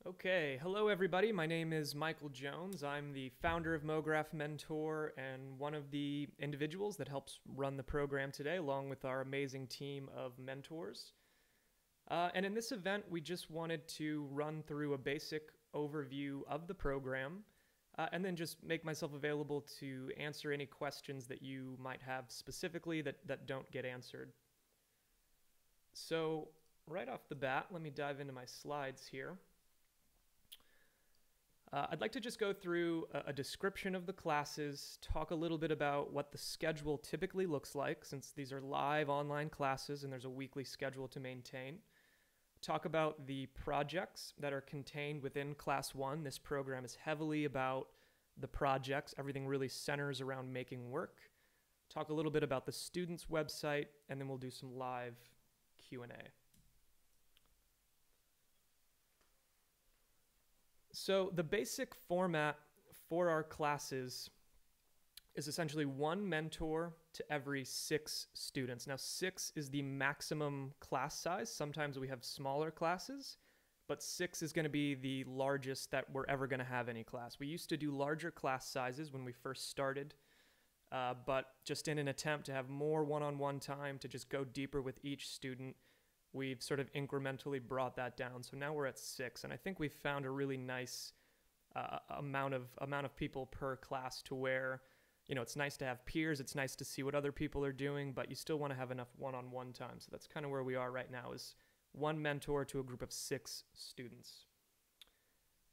Okay, hello everybody. My name is Michael Jones. I'm the founder of MoGraph Mentor and one of the individuals that helps run the program today, along with our amazing team of mentors. And in this event, we just wanted to run through a basic overview of the program and then just make myself available to answer any questions that you might have specifically that don't get answered. So, right off the bat, let me dive into my slides here. I'd like to just go through a description of the classes, talk a little bit about what the schedule typically looks like, since these are live online classes and there's a weekly schedule to maintain. Talk about the projects that are contained within Class 1. This program is heavily about the projects. Everything really centers around making work. Talk a little bit about the student's website, and then we'll do some live Q&A. So the basic format for our classes is essentially one mentor to every 6 students. Now 6 is the maximum class size. Sometimes we have smaller classes, but 6 is going to be the largest that we're ever going to have any class. We used to do larger class sizes when we first started, but just in an attempt to have more one-on-one time to just go deeper with each student, we've sort of incrementally brought that down. So now we're at 6, and I think we've found a really nice amount of people per class to where, you know, it's nice to have peers, it's nice to see what other people are doing, but you still want to have enough one-on-one time. So that's kind of where we are right now, is one mentor to a group of 6 students.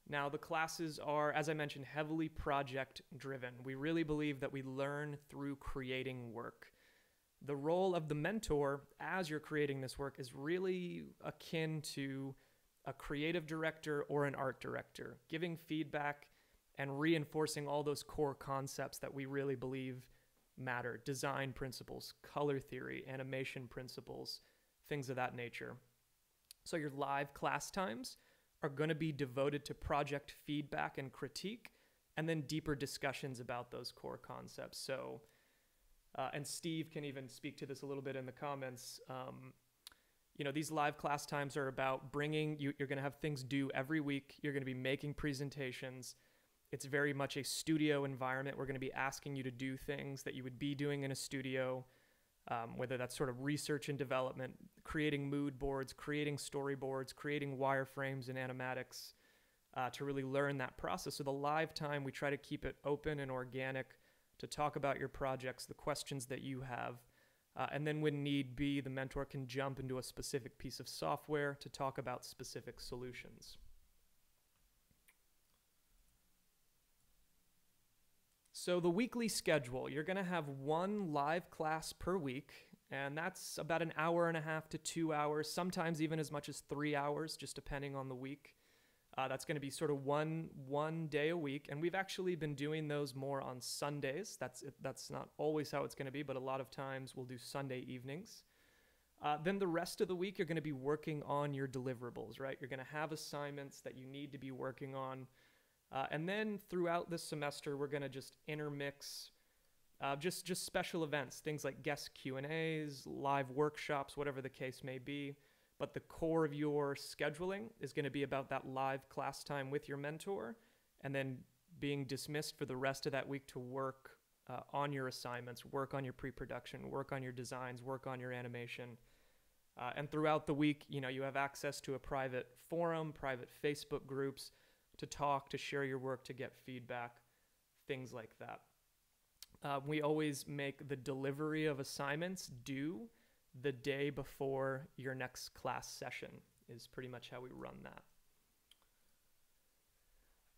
Now the classes are, as I mentioned, heavily project driven. We really believe that we learn through creating work. The role of the mentor as you're creating this work is really akin to a creative director or an art director, giving feedback and reinforcing all those core concepts that we really believe matter: design principles, color theory, animation principles, things of that nature. So your live class times are going to be devoted to project feedback and critique, and then deeper discussions about those core concepts. So and Steve can even speak to this a little bit in the comments. You know, these live class times are about bringing, you're going to have things due every week. You're going to be making presentations. It's very much a studio environment. We're going to be asking you to do things that you would be doing in a studio, whether that's sort of research and development, creating mood boards, creating storyboards, creating wireframes and animatics, to really learn that process. So the live time, we try to keep it open and organic, to talk about your projects, the questions that you have, and then when need be, the mentor can jump into a specific piece of software to talk about specific solutions. So the weekly schedule, you're going to have one live class per week, and that's about an hour and a half to 2 hours, sometimes even as much as 3 hours, just depending on the week. That's going to be sort of one day a week, and we've actually been doing those more on Sundays. That's not always how it's going to be, but a lot of times we'll do Sunday evenings. Then the rest of the week, you're going to be working on your deliverables, right? You're going to have assignments that you need to be working on. And then throughout the semester, we're going to just intermix just special events, things like guest Q&As, live workshops, whatever the case may be. But the core of your scheduling is going to be about that live class time with your mentor, and then being dismissed for the rest of that week to work on your assignments, work on your pre-production, work on your designs, work on your animation. And throughout the week, you know, you have access to a private forum, private Facebook groups, to talk, to share your work, to get feedback, things like that. We always make the delivery of assignments due the day before your next class session, is pretty much how we run that.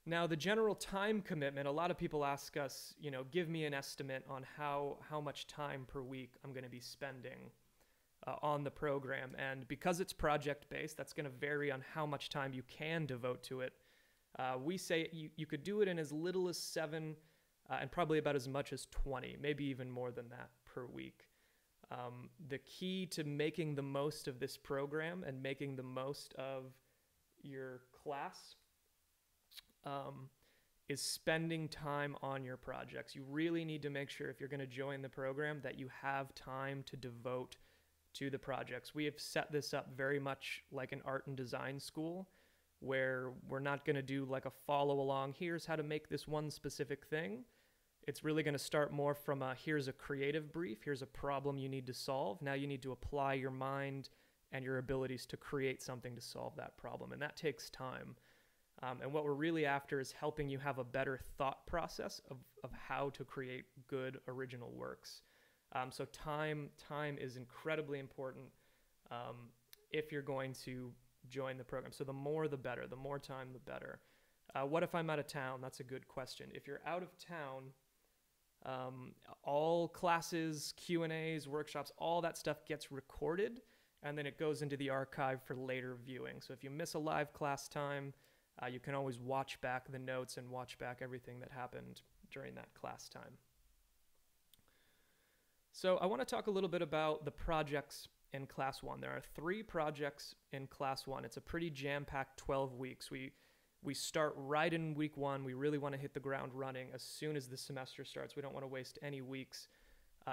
Now, the general time commitment, a lot of people ask us, you know, give me an estimate on how much time per week I'm going to be spending on the program. And because it's project-based, that's going to vary on how much time you can devote to it. We say you could do it in as little as 7 and probably about as much as 20, maybe even more than that per week. The key to making the most of this program and making the most of your class is spending time on your projects. You really need to make sure, if you're going to join the program, that you have time to devote to the projects. We have set this up very much like an art and design school, where we're not going to do like a follow along, here's how to make this one specific thing. It's really going to start more from a, here's a creative brief, here's a problem you need to solve. Now you need to apply your mind and your abilities to create something to solve that problem. And that takes time. And what we're really after is helping you have a better thought process of how to create good original works. So time is incredibly important if you're going to join the program. So the more the better, the more time the better. What if I'm out of town? That's a good question. If you're out of town, all classes, Q&As, workshops, all that stuff gets recorded, and then it goes into the archive for later viewing. So if you miss a live class time, you can always watch back the notes and watch back everything that happened during that class time. So I want to talk a little bit about the projects in Class 1. There are 3 projects in Class 1. It's a pretty jam-packed 12 weeks. We start right in week 1. We really want to hit the ground running as soon as the semester starts. We don't want to waste any weeks.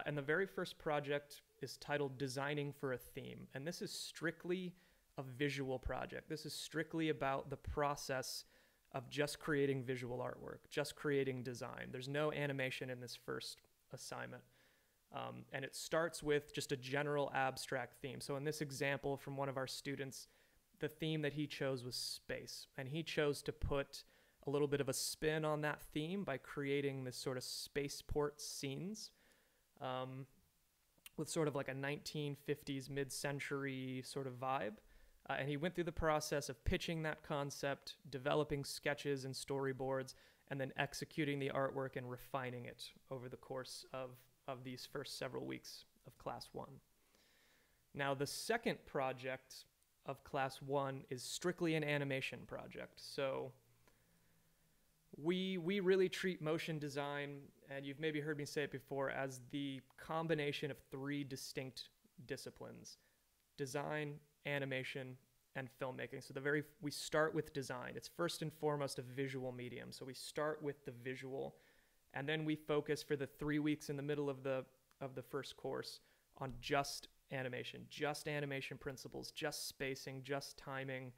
And the very first project is titled Designing for a Theme. And this is strictly a visual project. This is strictly about the process of just creating visual artwork, just creating design. There's no animation in this first assignment. And it starts with just a general abstract theme. So in this example from one of our students, the theme that he chose was space. And he chose to put a little bit of a spin on that theme by creating this sort of spaceport scenes with sort of like a 1950s mid-century sort of vibe. And he went through the process of pitching that concept, developing sketches and storyboards, and then executing the artwork and refining it over the course of these first several weeks of Class 1. Now, the second project of Class 1 is strictly an animation project. So we really treat motion design, and you've maybe heard me say it before, as the combination of 3 distinct disciplines: design, animation, and filmmaking. So we start with design. It's first and foremost a visual medium. So we start with the visual, and then we focus for the 3 weeks in the middle of the first course on just animation principles, just spacing, just timing,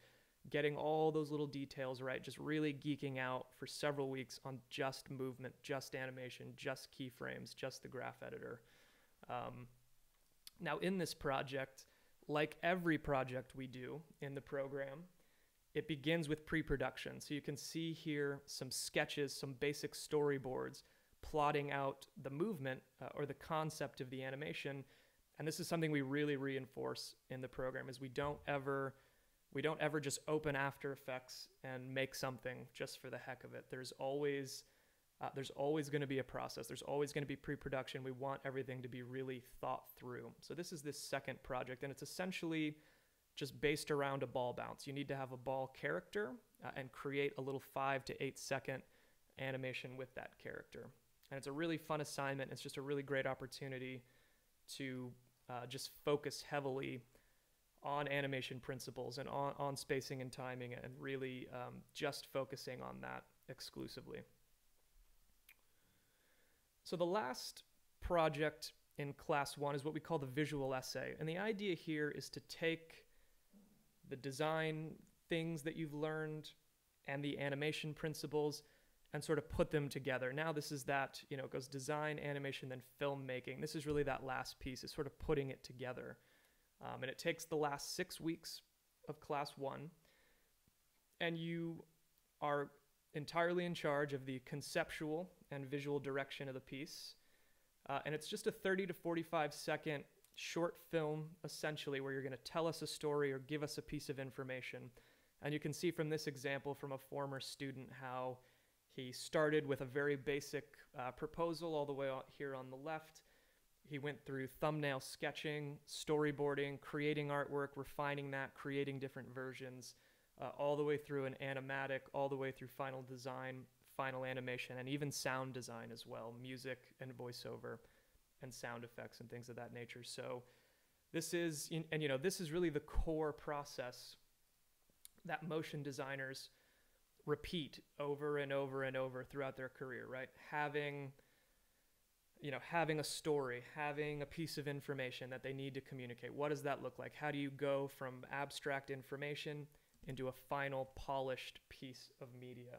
getting all those little details right, just really geeking out for several weeks on just movement, just animation, just keyframes, just the graph editor. Now in this project, like every project we do in the program, it begins with pre-production. So you can see here some sketches, some basic storyboards plotting out the movement or the concept of the animation. And this is something we really reinforce in the program, is we don't ever just open After Effects and make something just for the heck of it. There's always going to be a process. There's always going to be pre-production. We want everything to be really thought through. So this is this second project, and it's essentially just based around a ball bounce. You need to have a ball character and create a little 5 to 8 second animation with that character. And it's a really fun assignment. It's just a really great opportunity to just focus heavily on animation principles and on spacing and timing, and really just focusing on that exclusively. So the last project in Class 1 is what we call the visual essay. And the idea here is to take the design things that you've learned and the animation principles and sort of put them together. Now this is that, it goes design, animation, then filmmaking. This is really that last piece, is sort of putting it together. And it takes the last 6 weeks of Class 1, and you are entirely in charge of the conceptual and visual direction of the piece. And it's just a 30 to 45 second short film, essentially, where you're going to tell us a story or give us a piece of information. And you can see from this example from a former student how he started with a very basic proposal all the way out here on the left. He went through thumbnail sketching, storyboarding, creating artwork, refining that, creating different versions, all the way through an animatic, all the way through final design, final animation, and even sound design as well, music and voiceover and sound effects and things of that nature. So this is, this is really the core process that motion designers repeat over and over and over throughout their career, right? Having a story, having a piece of information that they need to communicate. What does that look like? How do you go from abstract information into a final polished piece of media.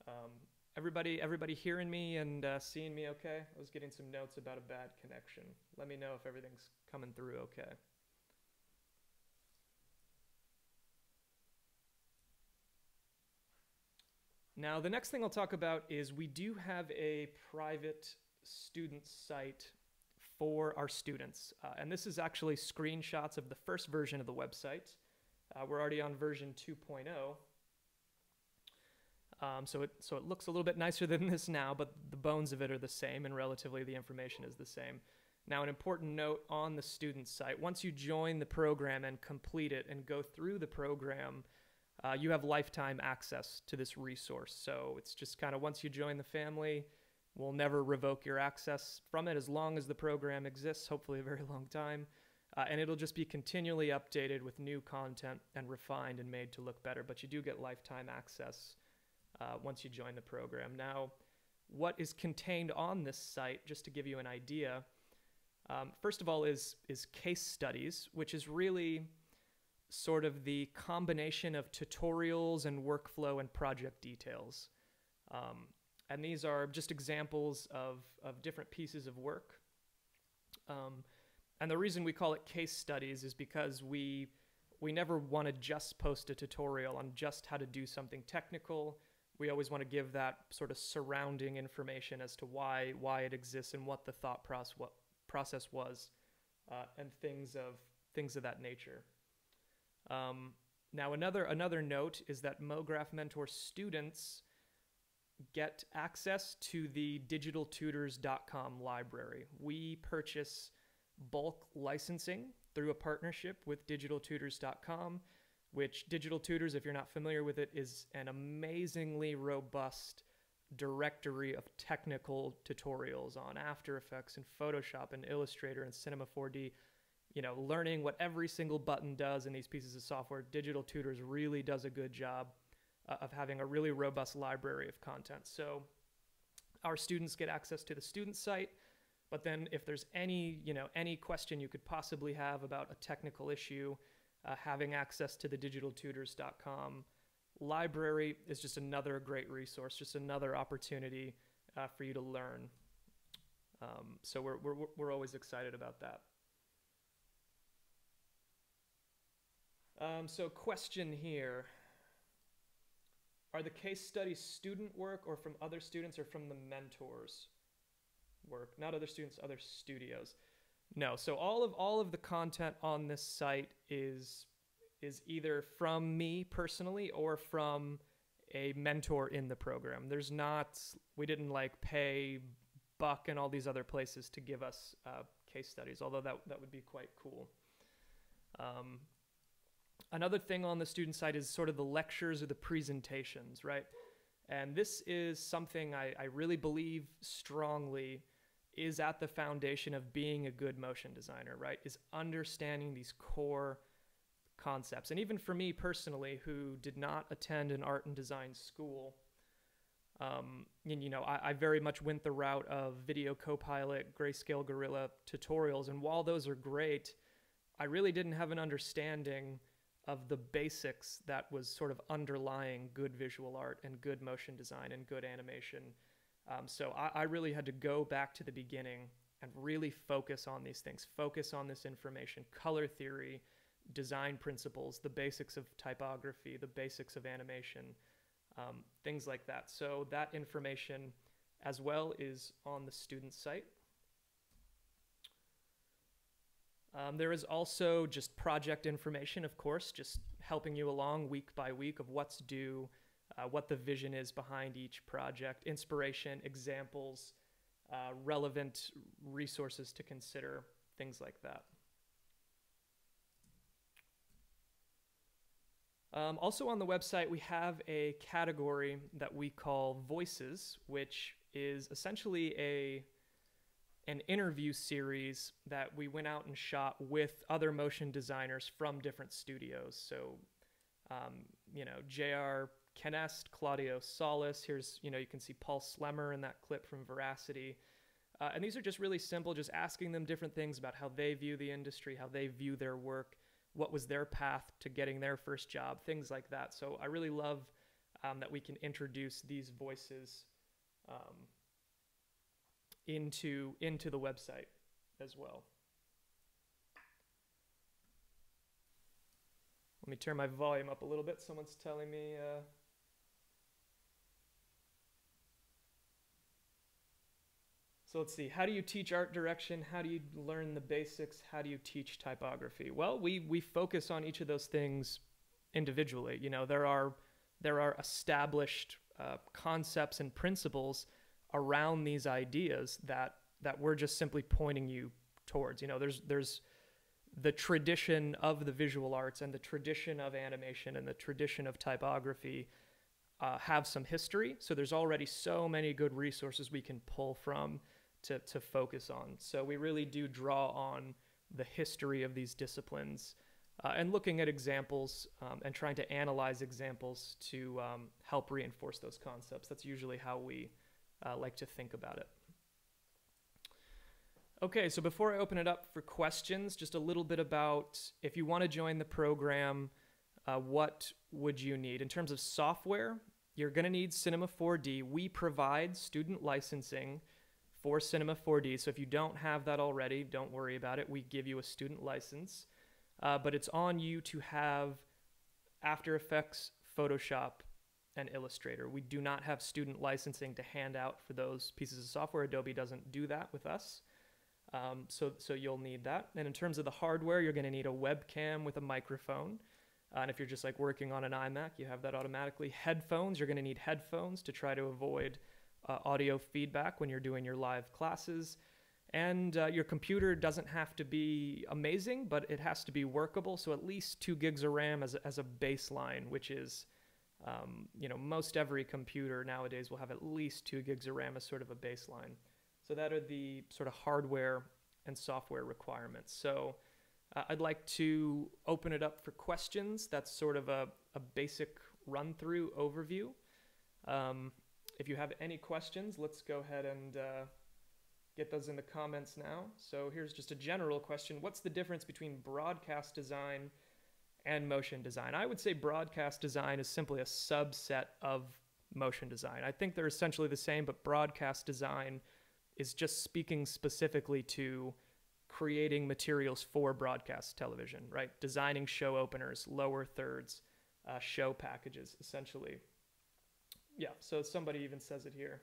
Um, everybody hearing me and seeing me okay? I was getting some notes about a bad connection. Let me know if everything's coming through okay. Now, the next thing I'll talk about is we do have a private student site for our students. And this is actually screenshots of the first version of the website. We're already on version 2.0. So it looks a little bit nicer than this now, but the bones of it are the same, and relatively the information is the same. Now, an important note on the student site: once you join the program and complete it and go through the program, you have lifetime access to this resource. So it's just kind of, once you join the family, we'll never revoke your access from it as long as the program exists, hopefully a very long time. And it'll just be continually updated with new content and refined and made to look better. But you do get lifetime access once you join the program. Now, what is contained on this site, just to give you an idea, first of all is case studies, which is really sort of the combination of tutorials and workflow and project details. And these are just examples of different pieces of work. And the reason we call it case studies is because we never want to just post a tutorial on just how to do something technical. We always want to give that sort of surrounding information as to why it exists and what the thought process was, and things of that nature. Now, another note is that MoGraph Mentor students get access to the digitaltutors.com library. We purchase bulk licensing through a partnership with digitaltutors.com, which Digital Tutors, if you're not familiar with it, is an amazingly robust directory of technical tutorials on After Effects and Photoshop and Illustrator and Cinema 4D. You know, learning what every single button does in these pieces of software. Digital Tutors really does a good job of having a really robust library of content. So our students get access to the student site, but then if there's any question you could possibly have about a technical issue, having access to the digitaltutors.com library is just another great resource, just another opportunity for you to learn. So we're always excited about that. So question here: are the case studies student work or from other students or from the mentors' work? Not other students, other studios. No, so all of the content on this site is either from me personally or from a mentor in the program. We didn't like pay Buck and all these other places to give us case studies, although that would be quite cool. Another thing on the student side is sort of the lectures or the presentations, right? And this is something I really believe strongly is at the foundation of being a good motion designer, right? Is understanding these core concepts. And even for me personally, who did not attend an art and design school, I very much went the route of Video Copilot, Grayscale Gorilla tutorials. And while those are great, I really didn't have an understanding of the basics that was sort of underlying good visual art and good motion design and good animation. So I really had to go back to the beginning and really focus on these things, focus on this information, color theory, design principles, the basics of typography, the basics of animation, things like that. So that information as well is on the student site. There is also just project information, of course, just helping you along week by week of what's due, what the vision is behind each project, inspiration, examples, relevant resources to consider, things like that. Also on the website, we have a category that we call Voices, which is essentially an interview series that we went out and shot with other motion designers from different studios. So, J.R. Kenest, Claudio Solis, here's, you can see Paul Slemmer in that clip from Veracity. And these are just really simple, just asking them different things about how they view the industry, how they view their work, what was their path to getting their first job, things like that. So I really love that we can introduce these voices into the website as well. Let me turn my volume up a little bit. Someone's telling me. So let's see. How do you teach art direction? How do you learn the basics? How do you teach typography? Well, we focus on each of those things individually. You know, there are established concepts and principles around these ideas that we're just simply pointing you towards. You know, there's the tradition of the visual arts and the tradition of animation and the tradition of typography have some history. So there's already so many good resources we can pull from to focus on. So we really do draw on the history of these disciplines and looking at examples and trying to analyze examples to help reinforce those concepts. That's usually how we like to think about it. Okay, so before I open it up for questions, just a little bit about if you want to join the program, what would you need? In terms of software, you're going to need Cinema 4D. We provide student licensing for Cinema 4D, so if you don't have that already, don't worry about it. We give you a student license, but it's on you to have After Effects, Photoshop, and Illustrator. We do not have student licensing to hand out for those pieces of software. Adobe doesn't do that with us. So you'll need that. And in terms of the hardware, you're going to need a webcam with a microphone. And if you're just like working on an iMac, you have that automatically. Headphones, you're going to need headphones to try to avoid audio feedback when you're doing your live classes. And your computer doesn't have to be amazing, but it has to be workable. So at least 2 gigs of RAM as a baseline, which is, you know, most every computer nowadays will have at least 2 gigs of RAM as sort of a baseline. So that are the sort of hardware and software requirements. So I'd like to open it up for questions. That's sort of a basic run-through overview. If you have any questions, let's go ahead and get those in the comments now. So here's just a general question. What's the difference between broadcast design and motion design? I would say broadcast design is simply a subset of motion design. I think they're essentially the same, but broadcast design is just speaking specifically to creating materials for broadcast television, right? Designing show openers, lower thirds, show packages, essentially. Yeah, so somebody even says it here.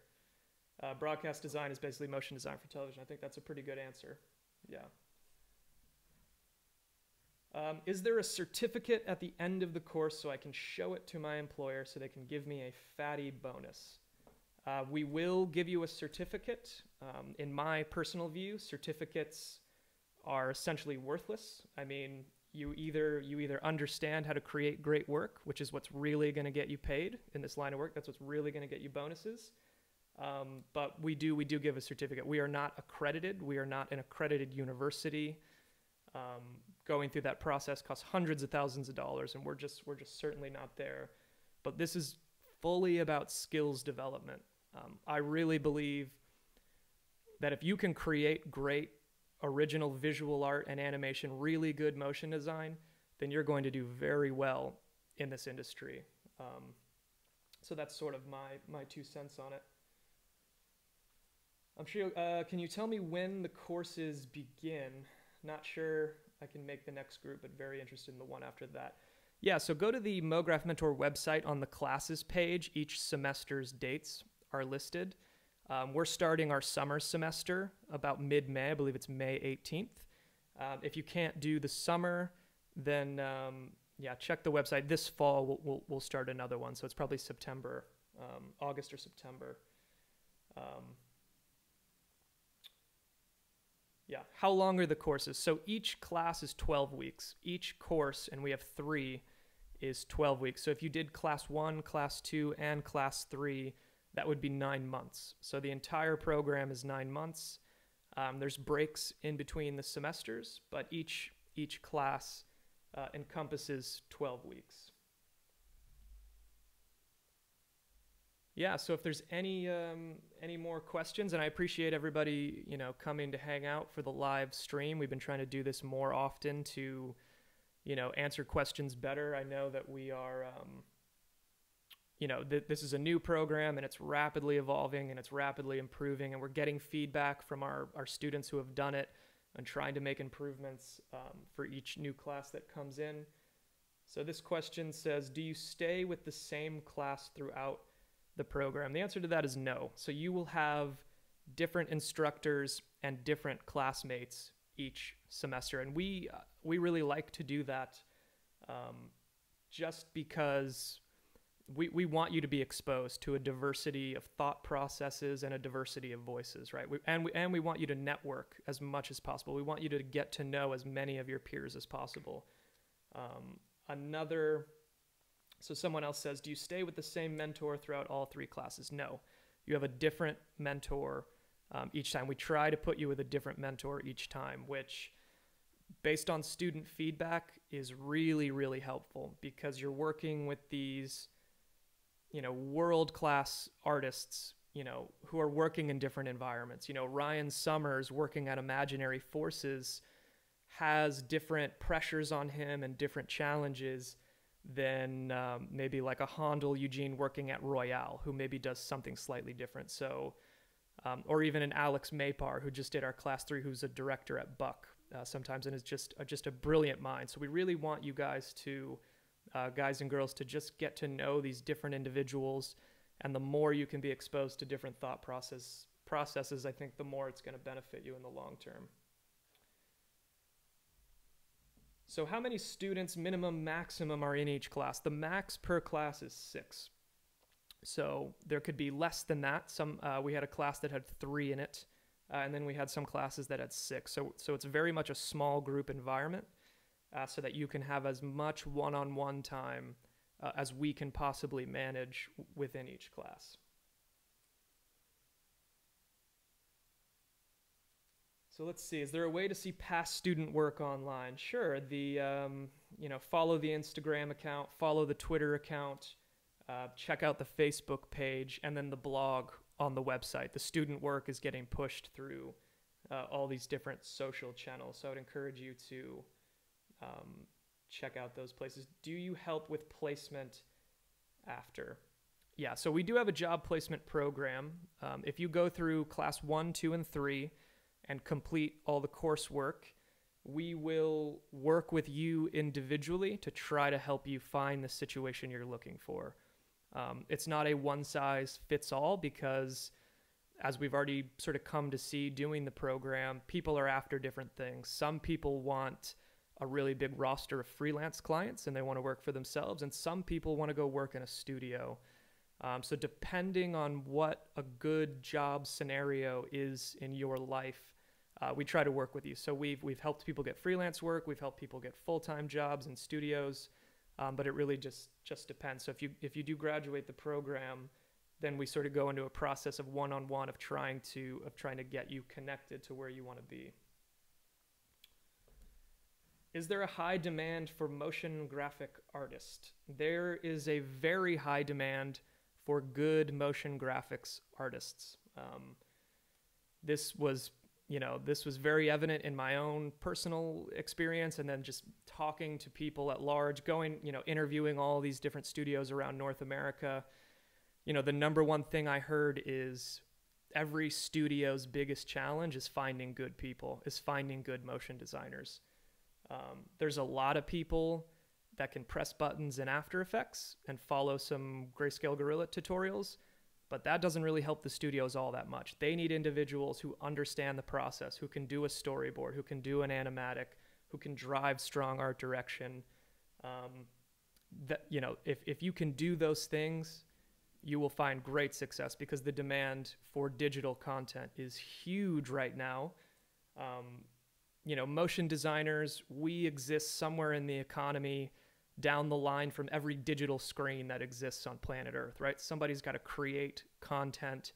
Broadcast design is basically motion design for television. I think that's a pretty good answer. Yeah. Is there a certificate at the end of the course so I can show it to my employer so they can give me a fatty bonus? We will give you a certificate. In my personal view, certificates are essentially worthless. I mean, you either understand how to create great work, which is what's really going to get you paid in this line of work. That's what's really going to get you bonuses. But we do give a certificate. We are not accredited. We are not an accredited university. Going through that process costs hundreds of thousands of dollars, and we're just certainly not there. But this is fully about skills development. I really believe that if you can create great original visual art and animation, really good motion design, then you're going to do very well in this industry. So that's sort of my 2 cents on it. I'm sure, can you tell me when the courses begin? Not sure I can make the next group, but very interested in the one after that. Yeah, so go to the MoGraph Mentor website. On the classes page, each semester's dates are listed. We're starting our summer semester about mid-May. I believe it's May 18th. If you can't do the summer, then yeah, check the website. This fall, we'll start another one. So it's probably September, August or September. Yeah, how long are the courses? So each class is 12 weeks. Each course, and we have 3, is 12 weeks. So if you did class 1, class 2, and class 3, that would be 9 months. So the entire program is 9 months. There's breaks in between the semesters, but each class encompasses 12 weeks. Yeah, so if there's any more questions, and I appreciate everybody, coming to hang out for the live stream. We've been trying to do this more often to answer questions better. I know that we are, this is a new program and it's rapidly evolving and it's rapidly improving, and we're getting feedback from our students who have done it and trying to make improvements for each new class that comes in. So this question says, do you stay with the same class throughout the program? The answer to that is no. So you will have different instructors and different classmates each semester, and we really like to do that just because we want you to be exposed to a diversity of thought processes and a diversity of voices, right? We want you to network as much as possible. We want you to get to know as many of your peers as possible. So someone else says, do you stay with the same mentor throughout all 3 classes? No, you have a different mentor each time. We try to put you with a different mentor each time, which based on student feedback is really, really helpful, because you're working with these, world-class artists, who are working in different environments. Ryan Summers working at Imaginary Forces has different pressures on him and different challenges than maybe like a Handel Eugene working at Royale, who maybe does something slightly different. So, or even an Alex Maypar, who just did our class 3, who's a director at Buck sometimes, and is just a brilliant mind. So we really want you guys to, guys and girls, to just get to know these different individuals, and the more you can be exposed to different thought processes, I think the more it's going to benefit you in the long term. So how many students, minimum, maximum, are in each class? The max per class is 6. So there could be less than that. We had a class that had 3 in it, and then we had some classes that had 6. So it's very much a small group environment, so that you can have as much one-on-one time as we can possibly manage within each class. So let's see, is there a way to see past student work online? Sure, follow the Instagram account, follow the Twitter account, check out the Facebook page, and then the blog on the website. The student work is getting pushed through all these different social channels, so I would encourage you to check out those places. Do you help with placement after? Yeah, so we do have a job placement program. If you go through class 1, 2, and 3 and complete all the coursework, we will work with you individually to try to help you find the situation you're looking for. It's not a one-size-fits-all, because as we've already sort of come to see doing the program, people are after different things. Some people want a really big roster of freelance clients and they want to work for themselves, and some people want to go work in a studio. So depending on what a good job scenario is in your life, we try to work with you. So we've helped people get freelance work, we've helped people get full-time jobs in studios, but it really just depends. So if you do graduate the program, then we sort of go into a process of one-on-one of trying to get you connected to where you want to be. Is there a high demand for motion graphic artists? There is a very high demand for good motion graphics artists. This was very evident in my own personal experience, and then just talking to people at large, interviewing all these different studios around North America. The number one thing I heard is every studio's biggest challenge is finding good people, is finding good motion designers. There's a lot of people that can press buttons in After Effects and follow some Grayscale Gorilla tutorials, but that doesn't really help the studios all that much. They need individuals who understand the process, who can do a storyboard, who can do an animatic, who can drive strong art direction. If you can do those things, you will find great success, because the demand for digital content is huge right now. Motion designers, we exist somewhere in the economy down the line from every digital screen that exists on planet Earth, right? Somebody's got to create content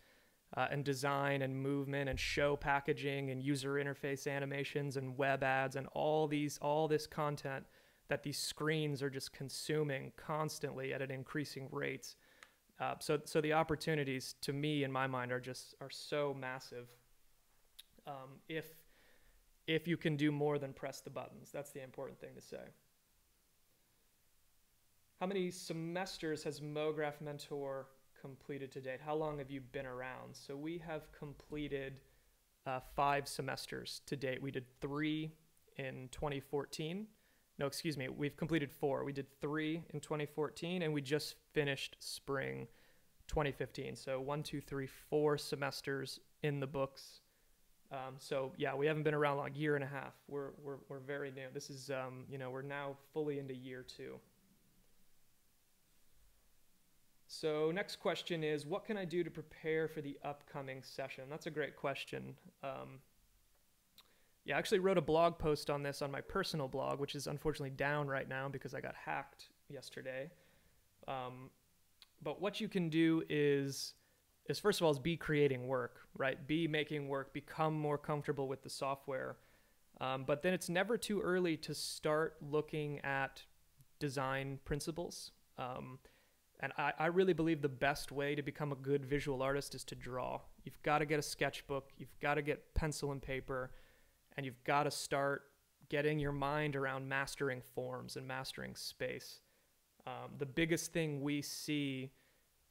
and design and movement and show packaging and user interface animations and web ads and all this content that these screens are just consuming constantly at an increasing rate. So the opportunities, to me, in my mind, are so massive. If you can do more than press the buttons, that's the important thing to say. How many semesters has MoGraph Mentor completed to date? How long have you been around? So we have completed 5 semesters to date. We did 3 in 2014. No, excuse me. We've completed 4. We did 3 in 2014, and we just finished spring 2015. So 1, 2, 3, 4 semesters in the books. So yeah, we haven't been around long, year and a half. We're very new. This is we're now fully into year 2. So next question is, what can I do to prepare for the upcoming session? That's a great question. Yeah, I actually wrote a blog post on this on my personal blog, which is unfortunately down right now because I got hacked yesterday. But what you can do is first of all, is be creating work, right? Be making work, become more comfortable with the software. But then it's never too early to start looking at design principles. And I really believe the best way to become a good visual artist is to draw. You've got to get a sketchbook, you've got to get pencil and paper, and you've got to start getting your mind around mastering forms and mastering space. The biggest thing we see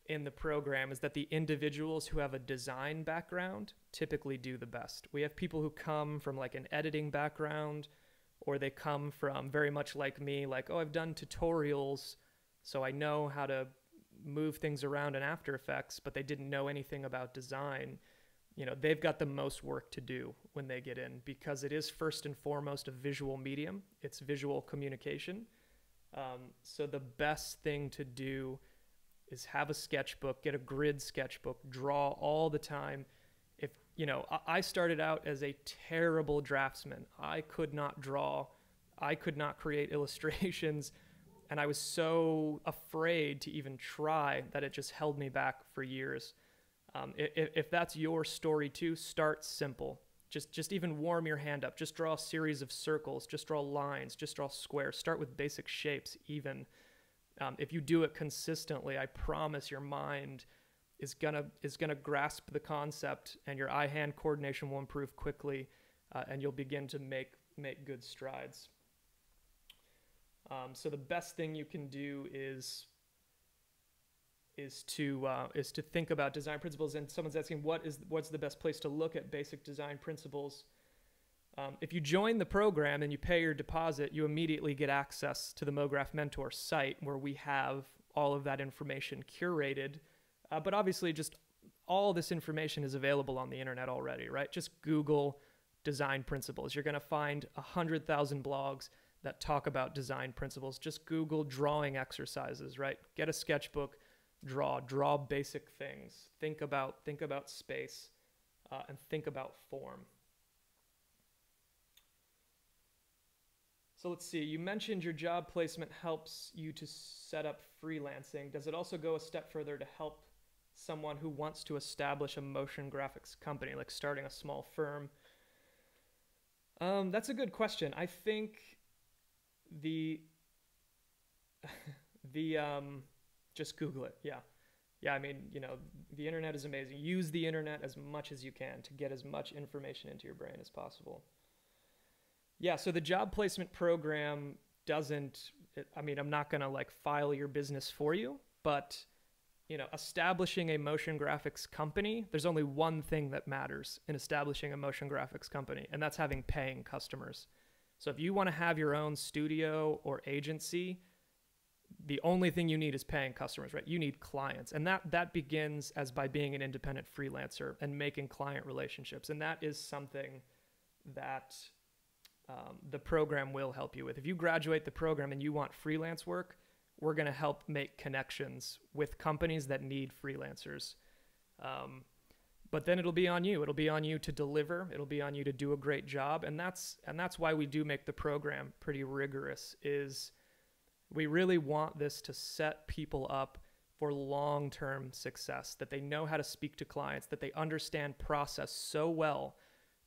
in the program is that the individuals who have a design background typically do the best. We have people who come from like an editing background, or they come from very much like me, like, oh, I've done tutorials, so I know how to move things around in After Effects, but they didn't know anything about design. They've got the most work to do when they get in, because it is first and foremost a visual medium. It's visual communication. So the best thing to do is have a sketchbook, get a grid sketchbook, draw all the time. I started out as a terrible draftsman. I could not draw. I could not create illustrations. And I was so afraid to even try that it just held me back for years. If that's your story too, start simple. Just even warm your hand up. Just draw a series of circles. Just draw lines. Just draw squares. Start with basic shapes even. If you do it consistently, I promise your mind is gonna grasp the concept, and your eye-hand coordination will improve quickly, and you'll begin to make good strides. So the best thing you can do is to think about design principles. And someone's asking, what's the best place to look at basic design principles? If you join the program and you pay your deposit, you immediately get access to the MoGraph Mentor site, where we have all of that information curated. But obviously, just all this information is available on the internet already, right? Just Google design principles. You're going to find 100,000 blogs that talk about design principles. Just Google drawing exercises, right? Get a sketchbook, draw basic things. Think about space, and think about form. So let's see, you mentioned your job placement helps you to set up freelancing. Does it also go a step further to help someone who wants to establish a motion graphics company, like starting a small firm? That's a good question. I think just Google it. Yeah. I mean, the internet is amazing. Use the internet as much as you can to get as much information into your brain as possible. Yeah. So the job placement program I'm not going to like file your business for you, but establishing a motion graphics company, there's only one thing that matters in establishing a motion graphics company, and that's having paying customers. So if you want to have your own studio or agency, the only thing you need is paying customers, right? You need clients. And that begins by being an independent freelancer and making client relationships. And that is something that the program will help you with. If you graduate the program and you want freelance work, we're going to help make connections with companies that need freelancers. But then it'll be on you. It'll be on you to deliver. It'll be on you to do a great job. And that's why we do make the program pretty rigorous, is we really want this to set people up for long-term success, that they know how to speak to clients, that they understand process so well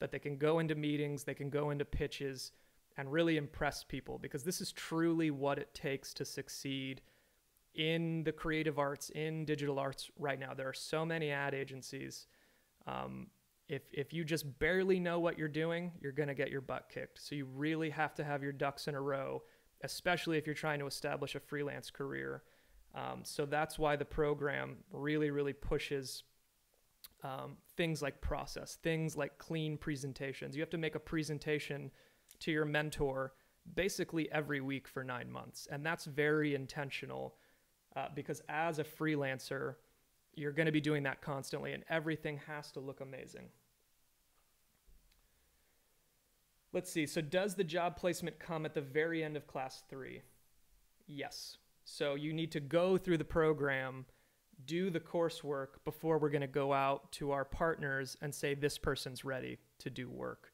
that they can go into meetings, they can go into pitches and really impress people, because this is truly what it takes to succeed in the creative arts, in digital arts right now. There are so many ad agencies. If you just barely know what you're doing, you're going to get your butt kicked. So you really have to have your ducks in a row especially if you're trying to establish a freelance career. So that's why the program really, really pushes things like process, things like clean presentations. You have to make a presentation to your mentor basically every week for 9 months. And that's very intentional because as a freelancer, you're going to be doing that constantly and everything has to look amazing. Let's see. So does the job placement come at the very end of class 3? Yes. So you need to go through the program, do the coursework before we're going to go out to our partners and say this person's ready to do work.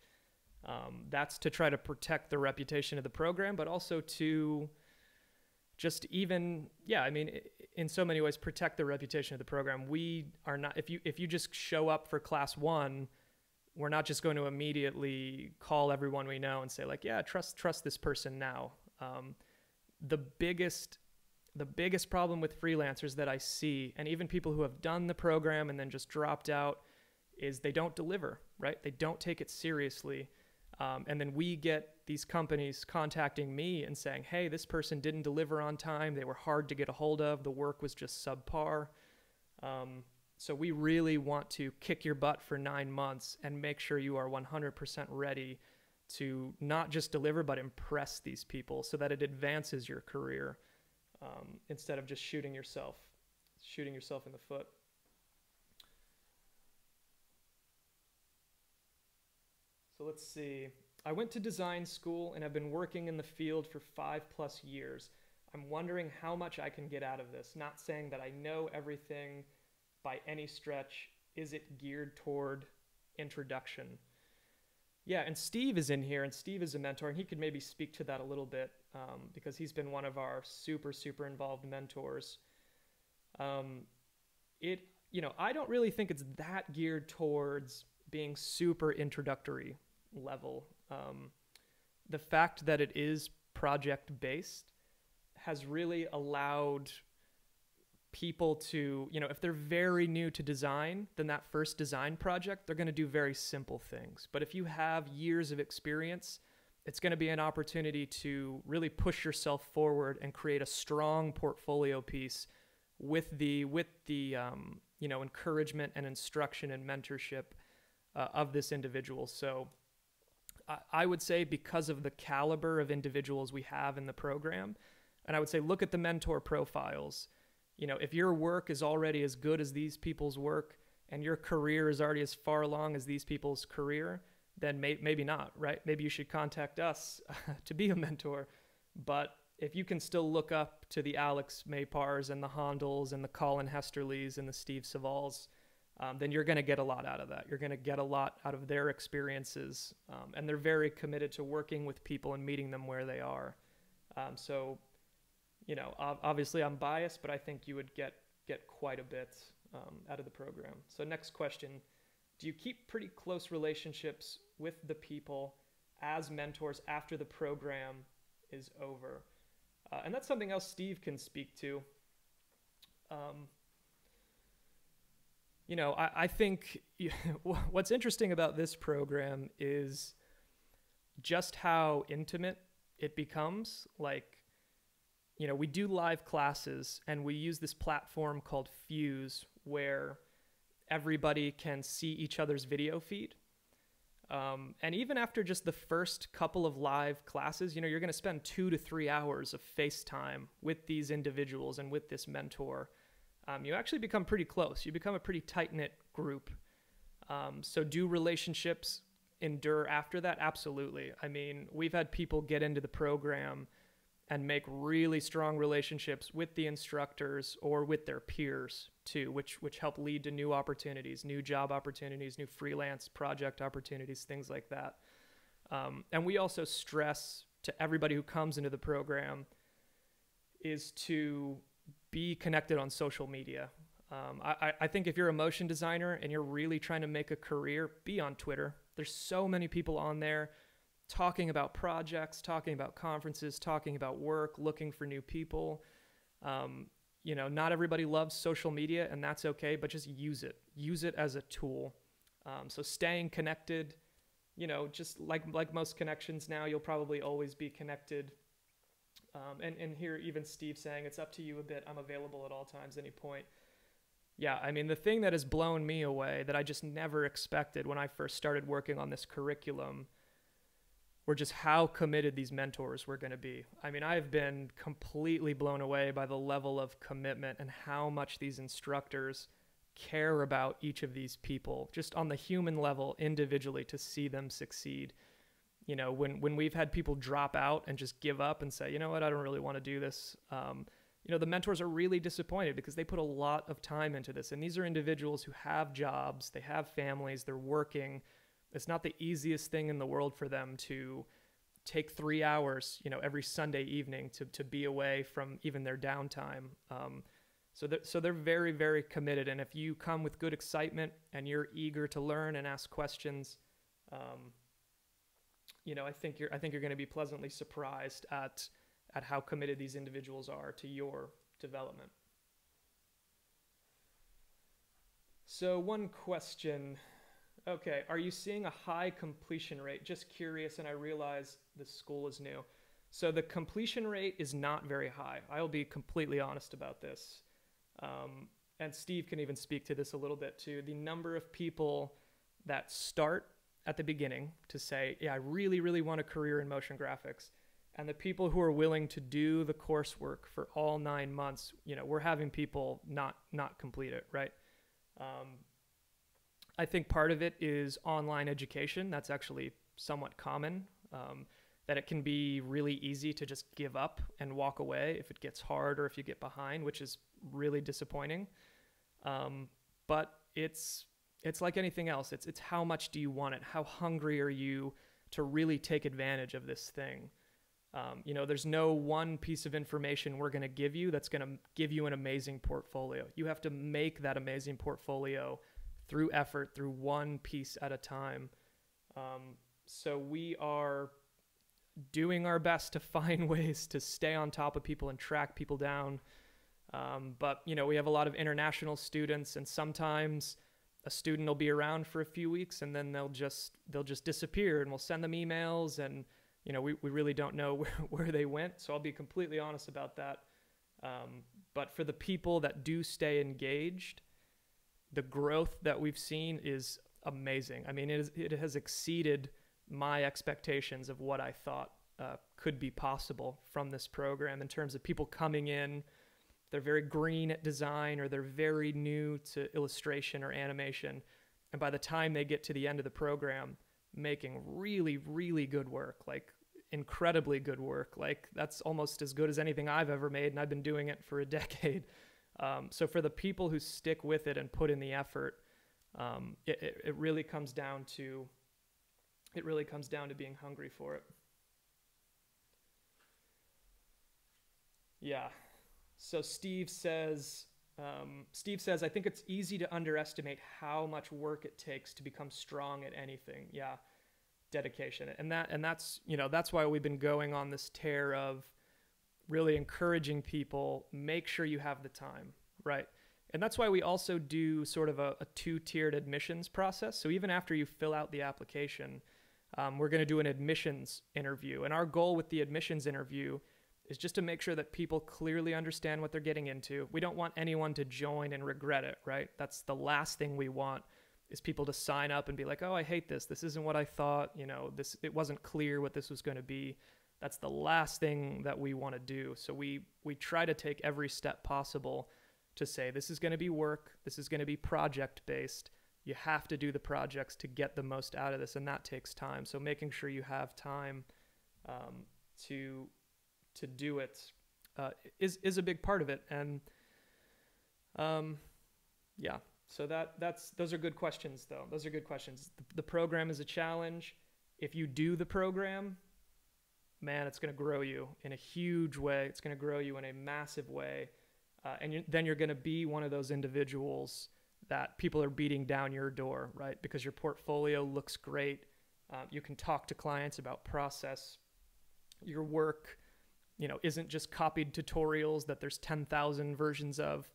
That's to try to protect the reputation of the program, but also to just even, in so many ways, protect the reputation of the program. We are not, if you just show up for class 1, we're not just going to immediately call everyone we know and say like, yeah, trust this person now. The biggest problem with freelancers that I see, and even people who have done the program and then just dropped out, is they don't deliver, right? They don't take it seriously. And then we get these companies contacting me and saying, hey, this person didn't deliver on time. They were hard to get a hold of. The work was just subpar. So we really want to kick your butt for 9 months and make sure you are 100% ready to not just deliver, but impress these people so that it advances your career instead of just shooting yourself in the foot. So let's see. I went to design school and have been working in the field for 5+ years. I'm wondering how much I can get out of this. Not saying that I know everything by any stretch. Is it geared toward introduction? Yeah, and Steve is in here, and Steve is a mentor, and he could maybe speak to that a little bit because he's been one of our super, super involved mentors. I don't really think it's that geared towards being super introductory level. The fact that it is project-based has really allowed people to, if they're very new to design, then that first design project, they're going to do very simple things. But if you have years of experience, it's going to be an opportunity to really push yourself forward and create a strong portfolio piece with the encouragement and instruction and mentorship of this individual. So I would say because of the caliber of individuals we have in the program, and I would say look at the mentor profiles. If your work is already as good as these people's work and your career is already as far along as these people's career, then maybe not, right? Maybe you should contact us to be a mentor. But if you can still look up to the Alex Maypars and the Hondels and the Colin Hesterleys and the Steve Savals, then you're going to get a lot out of that. You're going to get a lot out of their experiences. And they're very committed to working with people and meeting them where they are. Obviously I'm biased, but I think you would get quite a bit out of the program. So next question, do you keep pretty close relationships with the people as mentors after the program is over? And that's something else Steve can speak to. I think what's interesting about this program is just how intimate it becomes. We do live classes and we use this platform called Fuse where everybody can see each other's video feed. And even after just the first couple of live classes, you're going to spend 2 to 3 hours of FaceTime with these individuals and with this mentor. You actually become pretty close. You become a pretty tight-knit group. So do relationships endure after that? Absolutely. I mean, we've had people get into the program and make really strong relationships with the instructors or with their peers too, which help lead to new opportunities, new job opportunities, new freelance project opportunities, things like that. And we also stress to everybody who comes into the program is to be connected on social media. I think if you're a motion designer and you're really trying to make a career, be on Twitter. There's so many people on there talking about projects, talking about conferences, talking about work, looking for new people. Not everybody loves social media, and that's okay, but just use it. Use it as a tool. So staying connected, just like most connections now, you'll probably always be connected And here even Steve saying it's up to you a bit. I'm available at all times, any point. Yeah, I mean, the thing that has blown me away that I just never expected when I first started working on this curriculum were just how committed these mentors were going to be. I mean, I've been completely blown away by the level of commitment and how much these instructors care about each of these people, just on the human level, individually, to see them succeed. You know, when we've had people drop out and just give up and say, you know what, I don't really want to do this. You know, the mentors are really disappointed because they put a lot of time into this. And these are individuals who have jobs, they have families, they're working. It's not the easiest thing in the world for them to take 3 hours, you know, every Sunday evening to be away from even their downtime. So they're very, very committed. And if you come with good excitement and you're eager to learn and ask questions, you know, I think you're going to be pleasantly surprised at how committed these individuals are to your development. So one question, okay, are you seeing a high completion rate? Just curious, and I realize the school is new. So the completion rate is not very high. I'll be completely honest about this. And Steve can even speak to this a little bit too. The number of people that start at the beginning to say, yeah, I really, really want a career in motion graphics. And the people who are willing to do the coursework for all 9 months, you know, we're having people not complete it, right? I think part of it is online education. That's actually somewhat common, that it can be really easy to just give up and walk away if it gets hard or if you get behind, which is really disappointing. But it's like anything else. It's how much do you want it? How hungry are you to really take advantage of this thing? You know, there's no one piece of information we're going to give you that's going to give you an amazing portfolio. You have to make that amazing portfolio through effort, through one piece at a time. So we are doing our best to find ways to stay on top of people and track people down. But, you know, we have a lot of international students, and sometimes a student will be around for a few weeks and then they'll just disappear, and we'll send them emails, and you know, we really don't know where they went. So I'll be completely honest about that. But for the people that do stay engaged, the growth that we've seen is amazing. I mean, it has exceeded my expectations of what I thought could be possible from this program in terms of people coming in. They're very green at design, or they're very new to illustration or animation. And by the time they get to the end of the program, making really, really good work, like incredibly good work. Like that's almost as good as anything I've ever made, and I've been doing it for a decade. So for the people who stick with it and put in the effort, it really comes down to being hungry for it. Yeah. So Steve says, I think it's easy to underestimate how much work it takes to become strong at anything. Yeah. Dedication. And that's, you know, that's why we've been going on this tear of really encouraging people, make sure you have the time, right? And that's why we also do sort of a two-tiered admissions process. So even after you fill out the application, we're going to do an admissions interview. And our goal with the admissions interview is just to make sure that people clearly understand what they're getting into. We don't want anyone to join and regret it, right? That's the last thing we want, is people to sign up and be like, oh, I hate this. This isn't what I thought. You know, it wasn't clear what this was going to be. That's the last thing that we want to do. So we try to take every step possible to say, this is going to be work. This is going to be project-based. You have to do the projects to get the most out of this, and that takes time. So making sure you have time to do it is a big part of it. And yeah, so those are good questions, though. Those are good questions. The program is a challenge. If you do the program, man, it's going to grow you in a huge way. It's going to grow you in a massive way. And then you're going to be one of those individuals that people are beating down your door, right? Because your portfolio looks great. You can talk to clients about process. Your work, you know, isn't just copied tutorials that there's 10,000 versions of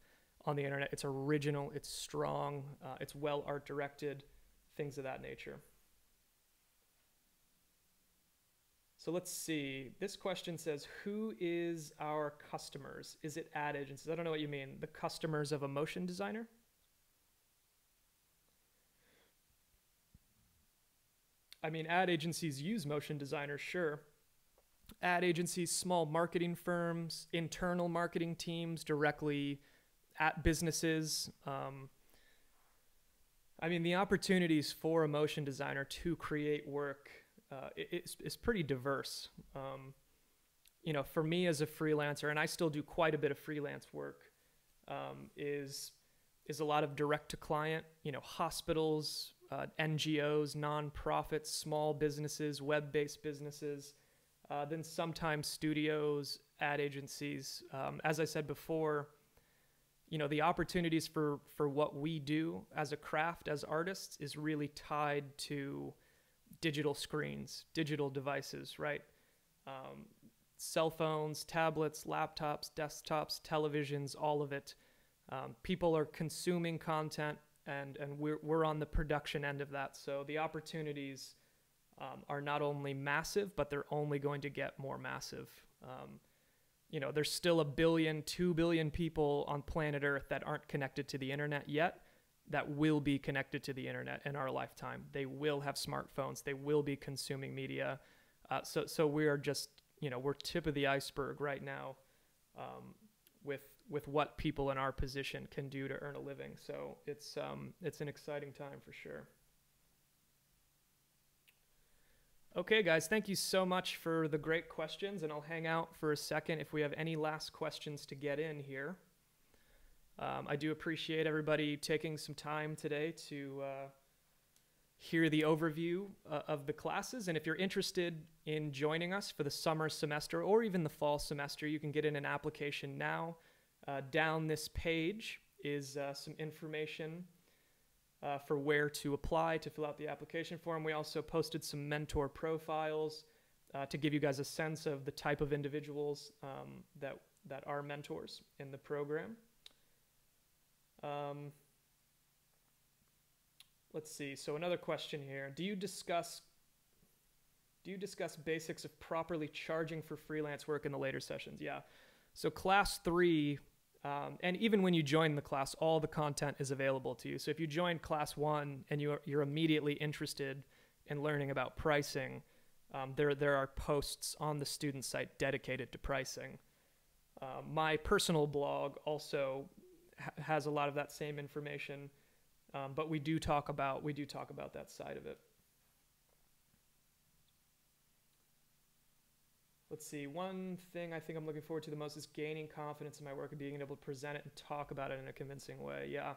on the internet. It's original, it's strong, it's well art directed, things of that nature. So So let's see. This question says, who is our customers? Is it ad agencies? I don't know what you mean. The customers of a motion designer? I mean, ad agencies use motion designers, sure. Ad agencies, small marketing firms, internal marketing teams directly at businesses. I mean, the opportunities for a motion designer to create work is pretty diverse. You know, for me as a freelancer, and I still do quite a bit of freelance work, is a lot of direct to client, you know, hospitals, NGOs, nonprofits, small businesses, web-based businesses, then sometimes studios, ad agencies. As I said before, you know, the opportunities for what we do as a craft, as artists, is really tied to digital screens, digital devices, right? Cell phones, tablets, laptops, desktops, televisions, all of it. People are consuming content, and we're on the production end of that. So the opportunities are not only massive, but they're only going to get more massive. You know, there's still 1 billion, 2 billion people on planet Earth that aren't connected to the internet yet, that will be connected to the internet in our lifetime. They will have smartphones. They will be consuming media. So we are just, you know, we're tip of the iceberg right now with what people in our position can do to earn a living. So it's an exciting time for sure. Okay, guys, thank you so much for the great questions, and I'll hang out for a second if we have any last questions to get in here. I do appreciate everybody taking some time today to hear the overview of the classes, and if you're interested in joining us for the summer semester or even the fall semester, you can get in an application now. Down this page is some information for where to apply to fill out the application form. We also posted some mentor profiles to give you guys a sense of the type of individuals that are mentors in the program. Let's see. So another question here: Do you discuss basics of properly charging for freelance work in the later sessions? Yeah. So class 3. And even when you join the class, all the content is available to you. So if you join class 1 and you're immediately interested in learning about pricing, there are posts on the student site dedicated to pricing. My personal blog also has a lot of that same information, but we do talk about that side of it. Let's see, one thing I think I'm looking forward to the most is gaining confidence in my work and being able to present it and talk about it in a convincing way. Yeah,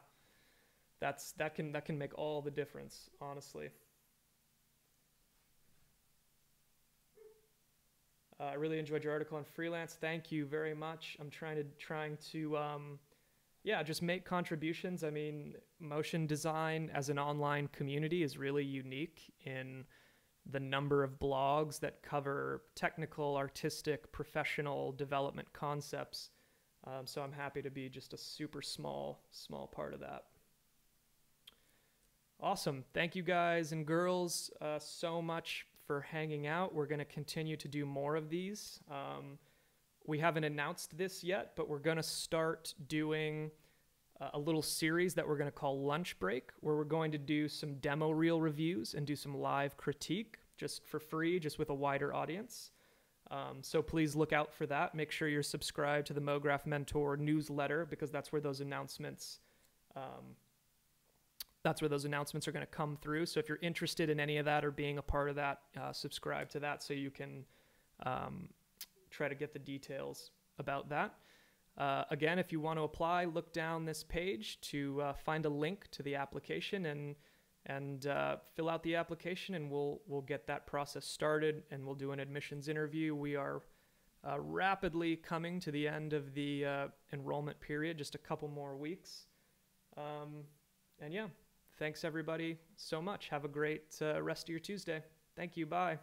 that can make all the difference, honestly. I really enjoyed your article on freelance. Thank you very much. I'm trying to yeah, just make contributions. I mean, motion design as an online community is really unique in the number of blogs that cover technical, artistic, professional development concepts. So I'm happy to be just a super small part of that. Awesome. Thank you guys and girls so much for hanging out. We're going to continue to do more of these. We haven't announced this yet, but we're going to start doing a little series that we're going to call Lunch Break, where we're going to do some demo reel reviews and do some live critique just for free, just with a wider audience. So please look out for that. Make sure you're subscribed to the MoGraph Mentor newsletter, because that's where those announcements are going to come through. So if you're interested in any of that or being a part of that, subscribe to that so you can try to get the details about that. Again, if you want to apply, look down this page to find a link to the application and fill out the application, and we'll get that process started, and we'll do an admissions interview. We are rapidly coming to the end of the enrollment period, just a couple more weeks. And yeah, thanks everybody so much. Have a great rest of your Tuesday. Thank you. Bye.